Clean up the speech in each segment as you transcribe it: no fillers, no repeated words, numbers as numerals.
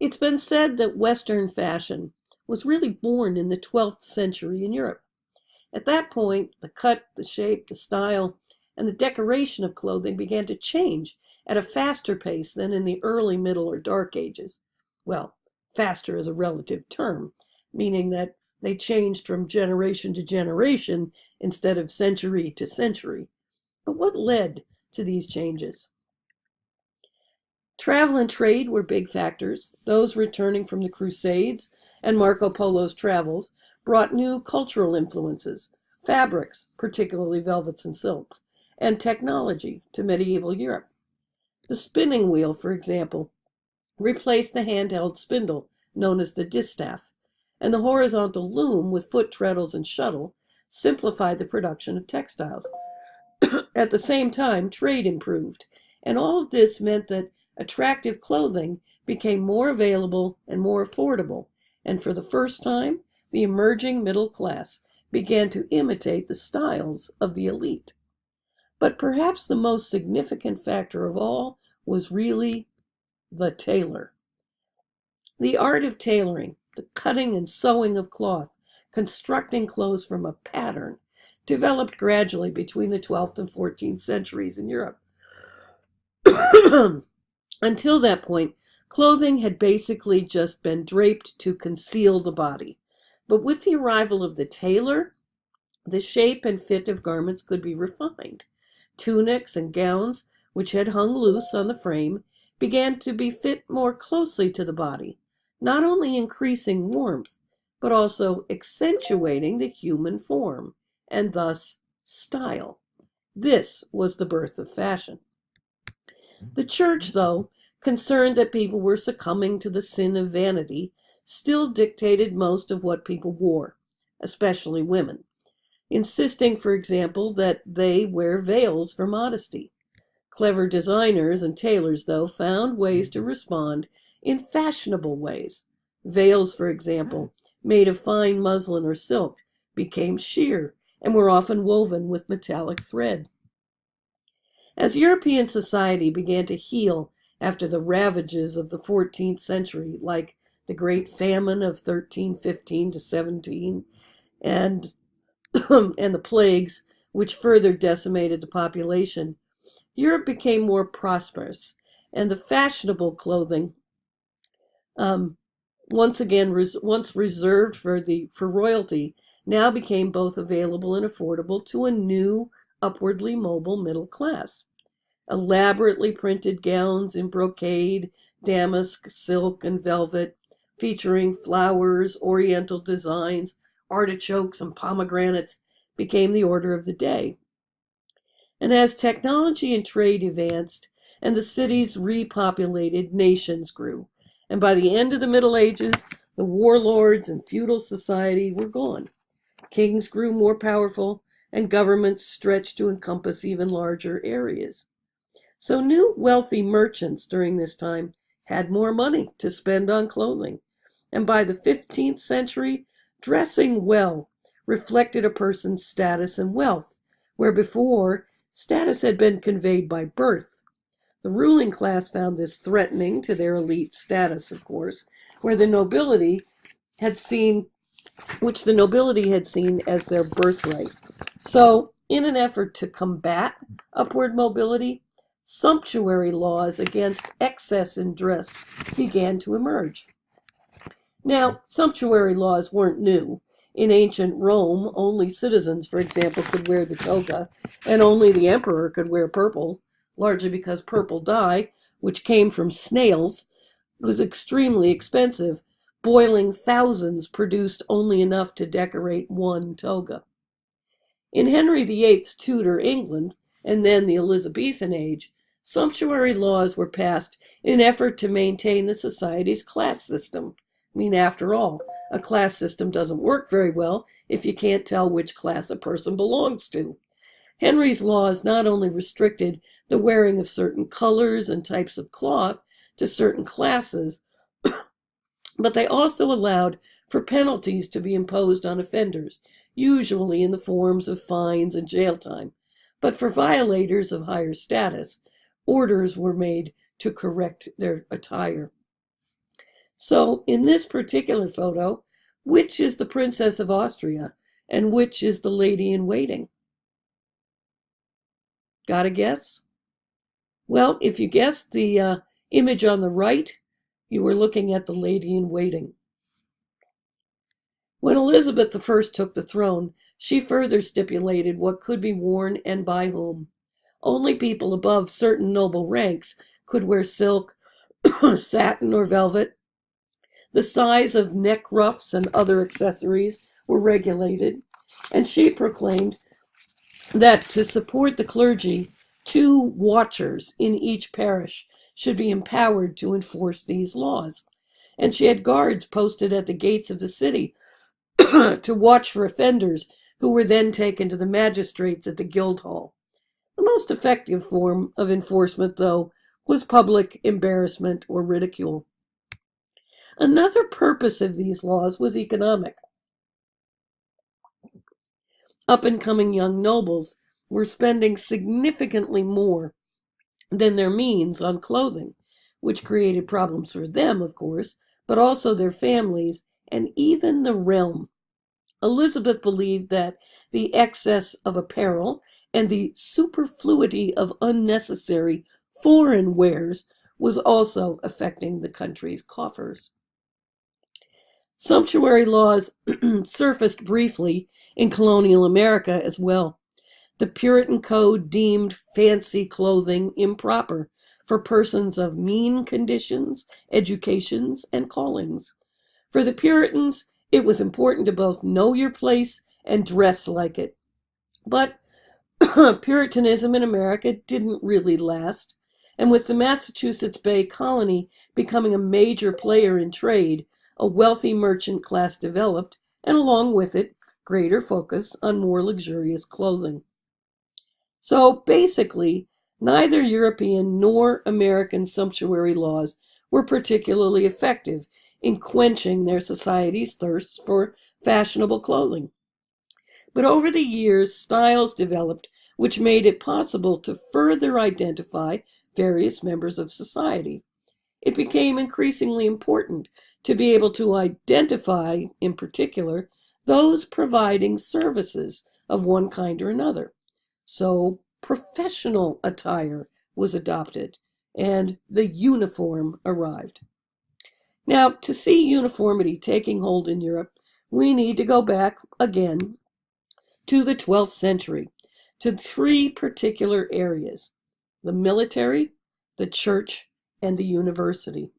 It's been said that Western fashion was really born in the 12th century in Europe. At that point, the cut, the shape, the style, and the decoration of clothing began to change at a faster pace than in the early, middle, or dark ages. Well, faster is a relative term, meaning that they changed from generation to generation instead of century to century. But what led to these changes? Travel and trade were big factors. Those returning from the Crusades and Marco Polo's travels brought new cultural influences, fabrics, particularly velvets and silks, and technology to medieval Europe. The spinning wheel, for example, replaced the handheld spindle known as the distaff, and the horizontal loom with foot treadles and shuttle simplified the production of textiles. At the same time, trade improved, and all of this meant that attractive clothing became more available and more affordable, and for the first time, the emerging middle class began to imitate the styles of the elite. But perhaps the most significant factor of all was really the tailor. The art of tailoring, the cutting and sewing of cloth, constructing clothes from a pattern, developed gradually between the 12th and 14th centuries in Europe. Until that point, clothing had basically just been draped to conceal the body. But with the arrival of the tailor, the shape and fit of garments could be refined. Tunics and gowns, which had hung loose on the frame, began to be fit more closely to the body, not only increasing warmth, but also accentuating the human form, and thus style. This was the birth of fashion. The church, though, concerned that people were succumbing to the sin of vanity, still dictated most of what people wore, especially women, insisting, for example, that they wear veils for modesty. Clever designers and tailors, though, found ways to respond in fashionable ways. Veils, for example, made of fine muslin or silk, became sheer and were often woven with metallic thread. As European society began to heal after the ravages of the 14th century, like the Great Famine of 1315 to 17, and, and the plagues, which further decimated the population, Europe became more prosperous, and the fashionable clothing, once reserved for royalty, now became both available and affordable to a new, upwardly mobile middle class. Elaborately printed gowns in brocade, damask, silk, and velvet, featuring flowers, oriental designs, artichokes, and pomegranates, became the order of the day. And as technology and trade advanced and the cities repopulated, nations grew. And by the end of the Middle Ages, the warlords and feudal society were gone. Kings grew more powerful, and governments stretched to encompass even larger areas. So new wealthy merchants during this time had more money to spend on clothing. And by the 15th century, dressing well reflected a person's status and wealth, where before status had been conveyed by birth. The ruling class found this threatening to their elite status, of course, where the nobility had seen, which the nobility had seen as their birthright. So, in an effort to combat upward mobility, sumptuary laws against excess in dress began to emerge. Now, sumptuary laws weren't new. In ancient Rome, only citizens, for example, could wear the toga, and only the emperor could wear purple, largely because purple dye, which came from snails, was extremely expensive. Boiling thousands produced only enough to decorate one toga. In Henry VIII's Tudor England, and then the Elizabethan age, sumptuary laws were passed in an effort to maintain the society's class system. I mean, after all, a class system doesn't work very well if you can't tell which class a person belongs to. Henry's laws not only restricted the wearing of certain colors and types of cloth to certain classes, but they also allowed for penalties to be imposed on offenders, usually in the forms of fines and jail time. But for violators of higher status, orders were made to correct their attire. So in this particular photo, which is the Princess of Austria and which is the lady in waiting? Got a guess? Well, if you guessed the image on the right, you were looking at the lady in waiting. When Elizabeth I took the throne, she further stipulated what could be worn and by whom. Only people above certain noble ranks could wear silk, satin, or velvet. The size of neck ruffs and other accessories were regulated, and she proclaimed that to support the clergy, 2 watchers in each parish should be empowered to enforce these laws. And she had guards posted at the gates of the city to watch for offenders who were then taken to the magistrates at the Guildhall. The most effective form of enforcement, though, was public embarrassment or ridicule. Another purpose of these laws was economic. Up-and-coming young nobles were spending significantly more than their means on clothing, which created problems for them, of course, but also their families and even the realm. Elizabeth believed that the excess of apparel and the superfluity of unnecessary foreign wares was also affecting the country's coffers. Sumptuary laws surfaced briefly in colonial America as well. The Puritan Code deemed fancy clothing improper for persons of mean conditions, educations, and callings. For the Puritans, it was important to both know your place and dress like it. But Puritanism in America didn't really last, and with the Massachusetts Bay Colony becoming a major player in trade, a wealthy merchant class developed, and along with it, greater focus on more luxurious clothing. So basically, neither European nor American sumptuary laws were particularly effective in quenching their society's thirst for fashionable clothing. But over the years, styles developed which made it possible to further identify various members of society. It became increasingly important to be able to identify, in particular, those providing services of one kind or another. So professional attire was adopted and the uniform arrived. Now, to see uniformity taking hold in Europe, we need to go back again to the 12th century, to 3 particular areas: the military, the church, and the university.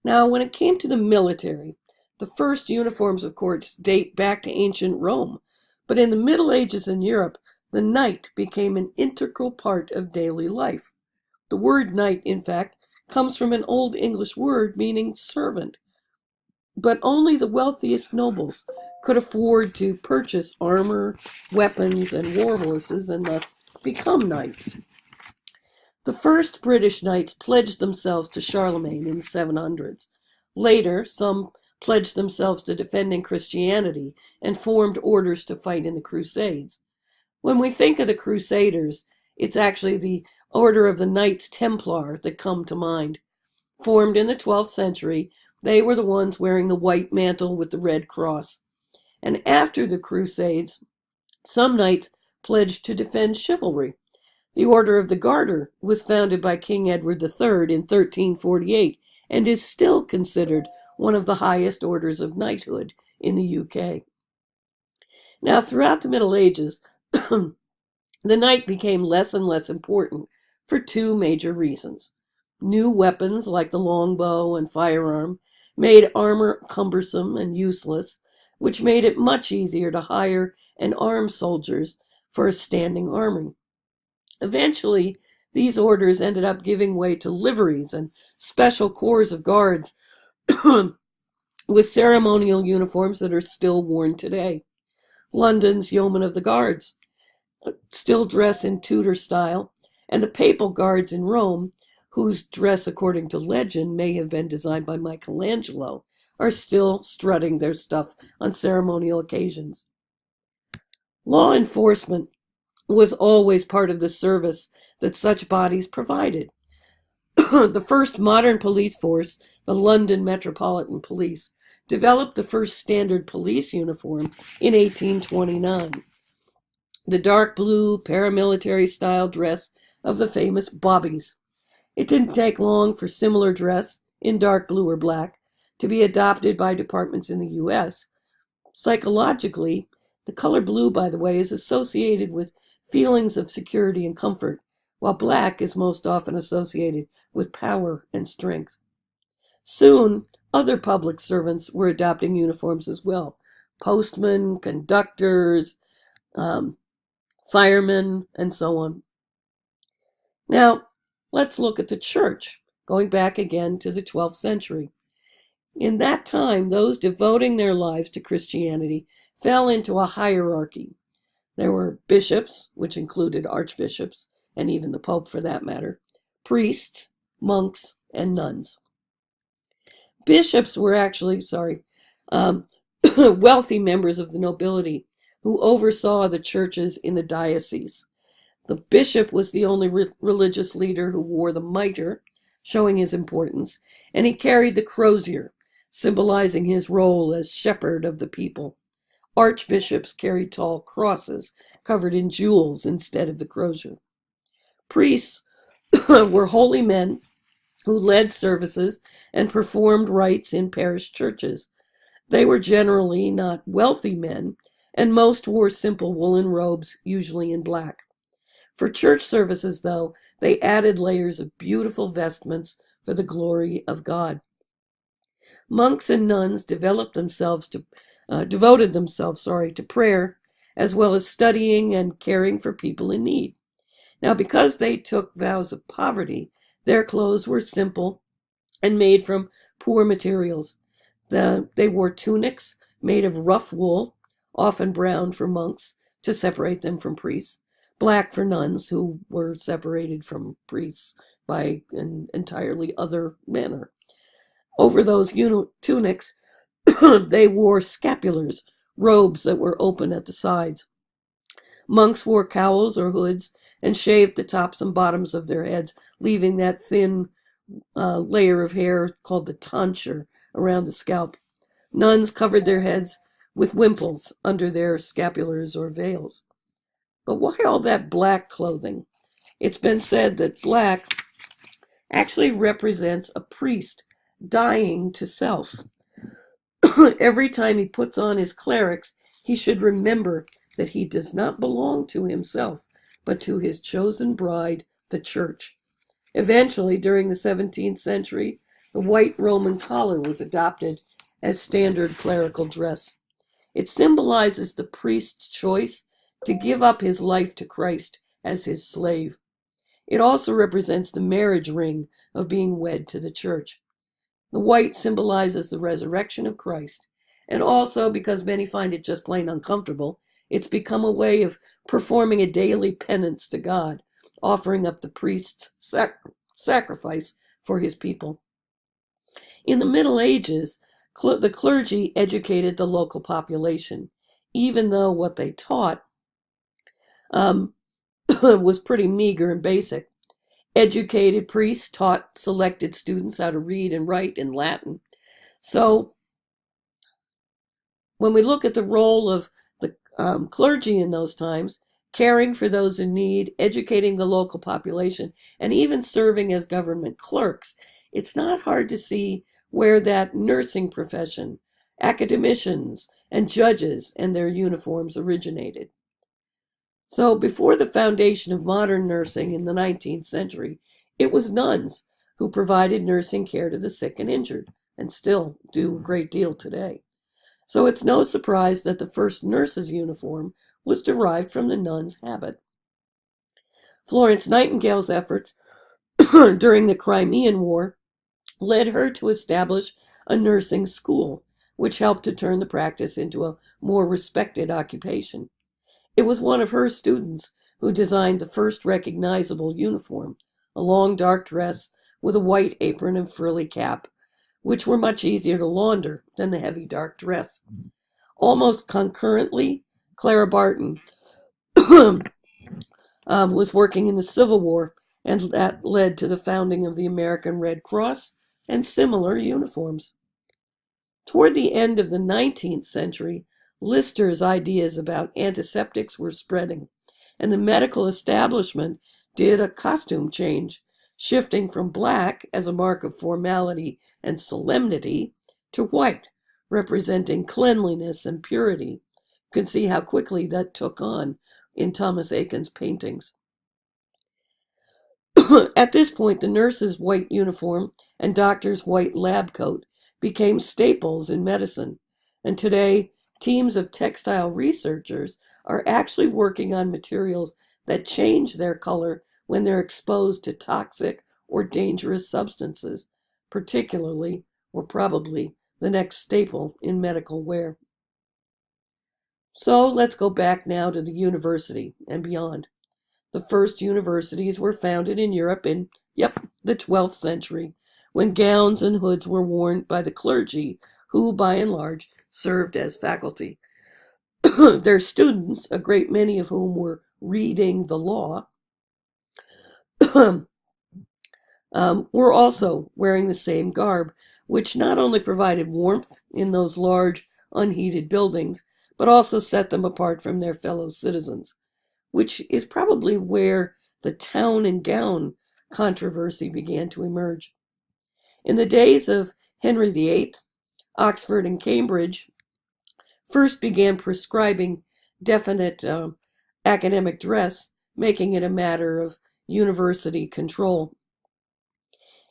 Now, when it came to the military, the first uniforms, of course, date back to ancient Rome, but in the Middle Ages in Europe, the knight became an integral part of daily life. The word knight, in fact, comes from an Old English word meaning servant, but only the wealthiest nobles could afford to purchase armor, weapons, and war horses, and thus become knights. The first British knights pledged themselves to Charlemagne in the 700s. Later, some pledged themselves to defending Christianity and formed orders to fight in the Crusades. When we think of the Crusaders, it's actually the Order of the Knights Templar that come to mind. Formed in the 12th century, they were the ones wearing the white mantle with the red cross. And after the Crusades, some knights pledged to defend chivalry. The Order of the Garter was founded by King Edward III in 1348 and is still considered one of the highest orders of knighthood in the UK. Now, throughout the Middle Ages, the knight became less and less important for 2 major reasons. New weapons like the longbow and firearm made armor cumbersome and useless, which made it much easier to hire and arm soldiers for a standing army. Eventually, these orders ended up giving way to liveries and special corps of guards with ceremonial uniforms that are still worn today. London's Yeomen of the Guards still dress in Tudor style, and the Papal Guards in Rome, whose dress, according to legend, may have been designed by Michelangelo, are still strutting their stuff on ceremonial occasions. Law enforcement was always part of the service that such bodies provided. The first modern police force, the London Metropolitan Police, developed the first standard police uniform in 1829, the dark blue paramilitary style dress of the famous bobbies. It didn't take long for similar dress, in dark blue or black, to be adopted by departments in the U.S. Psychologically, the color blue, by the way, is associated with feelings of security and comfort, while black is most often associated with power and strength. Soon, other public servants were adopting uniforms as well: postmen, conductors, um, firemen, and so on. Now, let's look at the church, going back again to the 12th century. In that time, those devoting their lives to Christianity fell into a hierarchy. There were bishops, which included archbishops, and even the Pope for that matter, priests, monks, and nuns. Bishops were actually, wealthy members of the nobility who oversaw the churches in the diocese. The bishop was the only religious leader who wore the mitre, showing his importance, and he carried the crozier, symbolizing his role as shepherd of the people. Archbishops carried tall crosses covered in jewels instead of the crozier. Priests were holy men who led services and performed rites in parish churches. They were generally not wealthy men, and most wore simple woolen robes, usually in black. For church services, though, they added layers of beautiful vestments for the glory of God. Monks and nuns devoted themselves to prayer, as well as studying and caring for people in need. Now, because they took vows of poverty, their clothes were simple and made from poor materials. They wore tunics made of rough wool, often brown for monks to separate them from priests, black for nuns who were separated from priests by an entirely other manner. Over those tunics, they wore scapulars, robes that were open at the sides. Monks wore cowls or hoods and shaved the tops and bottoms of their heads, leaving that thin layer of hair called the tonsure around the scalp. Nuns covered their heads with wimples under their scapulars or veils. But why all that black clothing? It's been said that black actually represents a priest dying to self. Every time he puts on his clerics, he should remember that he does not belong to himself, but to his chosen bride, the church. Eventually, during the 17th century, the white Roman collar was adopted as standard clerical dress. It symbolizes the priest's choice to give up his life to Christ as his slave. It also represents the marriage ring of being wed to the church. The white symbolizes the resurrection of Christ, and also, because many find it just plain uncomfortable, it's become a way of performing a daily penance to God, offering up the priest's sacrifice for his people. In the Middle Ages, the clergy educated the local population, even though what they taught was pretty meager and basic. Educated priests taught selected students how to read and write in Latin. So when we look at the role of the clergy in those times, caring for those in need, educating the local population, and even serving as government clerks, it's not hard to see where that nursing profession, academicians, and judges and their uniforms originated. So before the foundation of modern nursing in the 19th century, it was nuns who provided nursing care to the sick and injured, and still do a great deal today. So it's no surprise that the first nurse's uniform was derived from the nun's habit. Florence Nightingale's efforts during the Crimean War led her to establish a nursing school, which helped to turn the practice into a more respected occupation. It was one of her students who designed the first recognizable uniform, a long dark dress with a white apron and frilly cap, which were much easier to launder than the heavy dark dress. Almost concurrently, Clara Barton was working in the Civil War and that led to the founding of the American Red Cross and similar uniforms. Toward the end of the 19th century, Lister's ideas about antiseptics were spreading, and the medical establishment did a costume change, shifting from black as a mark of formality and solemnity to white, representing cleanliness and purity. You can see how quickly that took on in Thomas Eakins' paintings. At this point, the nurse's white uniform and doctor's white lab coat became staples in medicine, and today teams of textile researchers are actually working on materials that change their color when they're exposed to toxic or dangerous substances, particularly or probably the next staple in medical wear. So let's go back now to the university and beyond. The first universities were founded in Europe in, the 12th century, when gowns and hoods were worn by the clergy, who, by and large, served as faculty. Their students, a great many of whom were reading the law, were also wearing the same garb, which not only provided warmth in those large, unheated buildings, but also set them apart from their fellow citizens, which is probably where the town and gown controversy began to emerge. In the days of Henry VIII, Oxford and Cambridge first began prescribing definite academic dress, making it a matter of university control.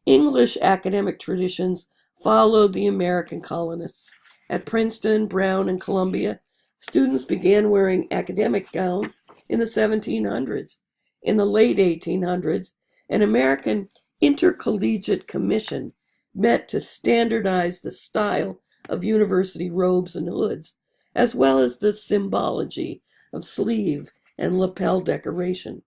English academic traditions followed the American colonists. At Princeton, Brown, and Columbia, students began wearing academic gowns in the 1700s. In the late 1800s, an American Intercollegiate Commission met to standardize the style of university robes and hoods, as well as the symbology of sleeve and lapel decoration.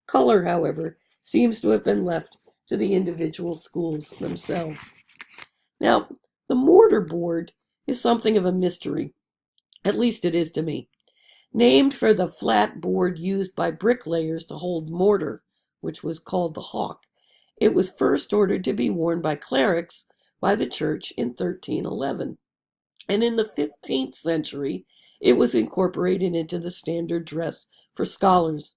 Color, however, seems to have been left to the individual schools themselves. Now, the mortar board is something of a mystery. At least it is to me. Named for the flat board used by bricklayers to hold mortar, which was called the hawk, it was first ordered to be worn by clerics by the church in 1311. And in the 15th century, it was incorporated into the standard dress for scholars.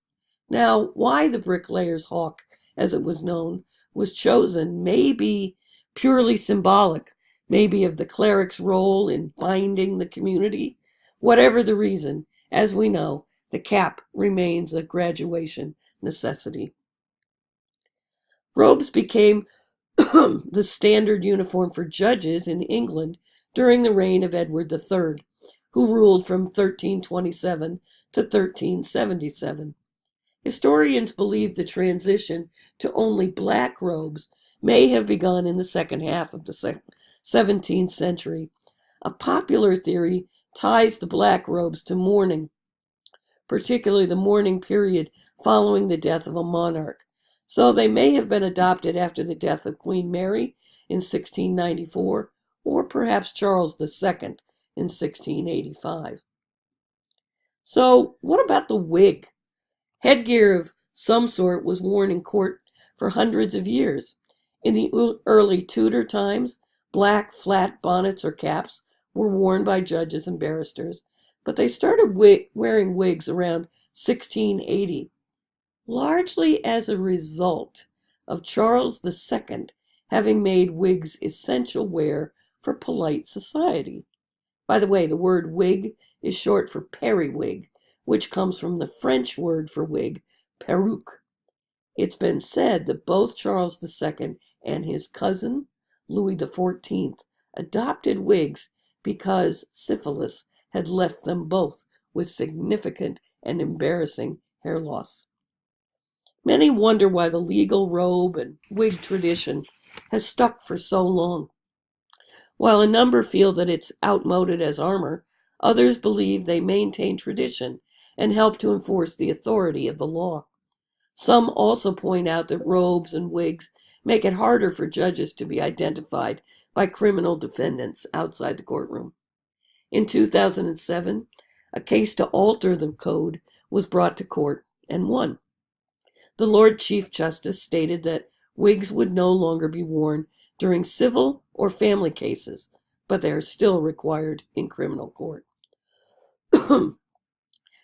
Now, why the bricklayer's hawk, as it was known, was chosen may be purely symbolic, maybe of the cleric's role in binding the community. Whatever the reason, as we know, the cap remains a graduation necessity. Robes became the standard uniform for judges in England during the reign of Edward III, who ruled from 1327 to 1377. Historians believe the transition to only black robes may have begun in the second half of the 17th century. A popular theory ties the black robes to mourning, particularly the mourning period following the death of a monarch. So they may have been adopted after the death of Queen Mary in 1694, or perhaps Charles II in 1685. So what about the wig? Headgear of some sort was worn in court for hundreds of years. In the early Tudor times, black flat bonnets or caps were worn by judges and barristers, but they started wearing wigs around 1680, largely as a result of Charles II having made wigs essential wear for polite society. By the way, the word wig is short for periwig, which comes from the French word for wig, perruque. It's been said that both Charles II and his cousin, Louis XIV, adopted wigs because syphilis had left them both with significant and embarrassing hair loss. Many wonder why the legal robe and wig tradition has stuck for so long. While a number feel that it's outmoded as armor, others believe they maintain tradition and help to enforce the authority of the law. Some also point out that robes and wigs make it harder for judges to be identified by criminal defendants outside the courtroom. In 2007, a case to alter the code was brought to court and won. The Lord Chief Justice stated that wigs would no longer be worn during civil or family cases, but they are still required in criminal court.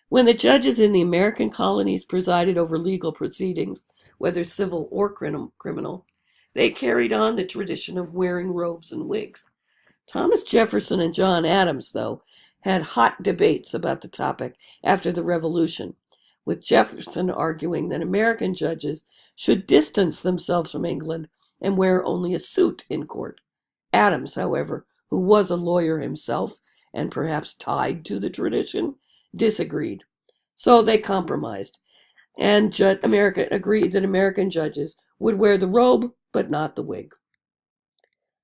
When the judges in the American colonies presided over legal proceedings, whether civil or criminal, they carried on the tradition of wearing robes and wigs. Thomas Jefferson and John Adams, though, had hot debates about the topic after the Revolution, with Jefferson arguing that American judges should distance themselves from England and wear only a suit in court. Adams, however, who was a lawyer himself and perhaps tied to the tradition, disagreed. So they compromised, and America agreed that American judges would wear the robe but not the wig.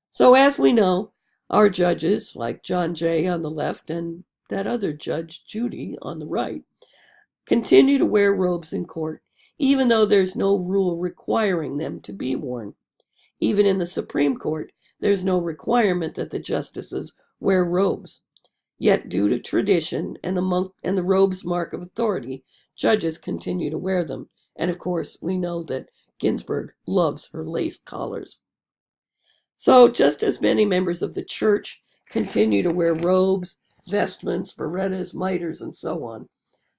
So as we know, our judges, like John Jay on the left and that other Judge Judy on the right, continue to wear robes in court, even though there's no rule requiring them to be worn. Even in the Supreme Court, there's no requirement that the justices wear robes. Yet, due to tradition and the robe's mark of authority, judges continue to wear them. And of course, we know that Ginsburg loves her lace collars. So, just as many members of the church continue to wear robes, vestments, berettas, mitres, and so on,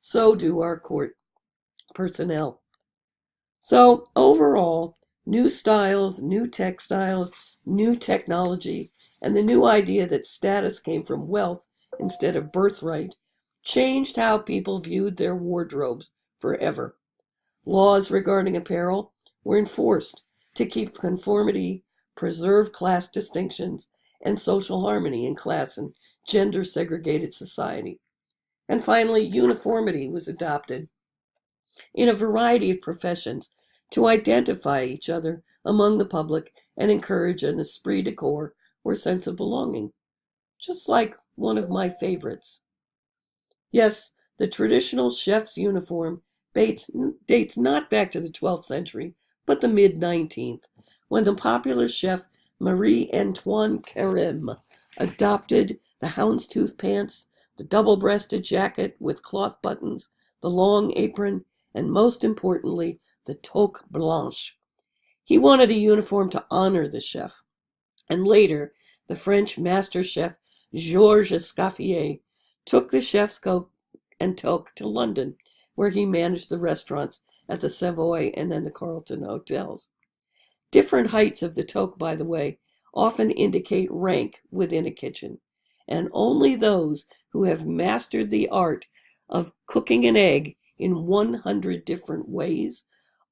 so do our court personnel. So, overall, new styles, new textiles, new technology, and the new idea that status came from wealth instead of birthright changed how people viewed their wardrobes forever. Laws regarding apparel were enforced to keep conformity, preserve class distinctions, and social harmony in class and gender segregated society. And finally, uniformity was adopted in a variety of professions to identify each other among the public and encourage an esprit de corps or sense of belonging. Just like one of my favorites. Yes, the traditional chef's uniform dates not back to the 12th century, but the mid-19th, when the popular chef Marie-Antoine Carême adopted the houndstooth pants, the double-breasted jacket with cloth buttons, the long apron, and most importantly, the toque blanche. He wanted a uniform to honor the chef. And later, the French master chef Georges Escoffier took the chef's coat and toque to London, where he managed the restaurants at the Savoy and then the Carlton hotels. Different heights of the toque, by the way, often indicate rank within a kitchen, and only those who have mastered the art of cooking an egg in 100 different ways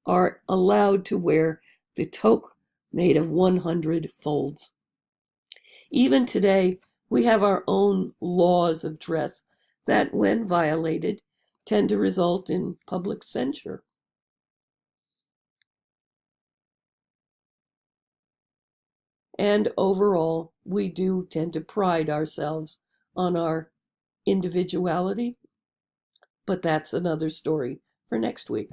are allowed to wear the toque made of 100 folds. Even today, we have our own laws of dress that, when violated, tend to result in public censure. And overall, we do tend to pride ourselves on our individuality, but that's another story for next week.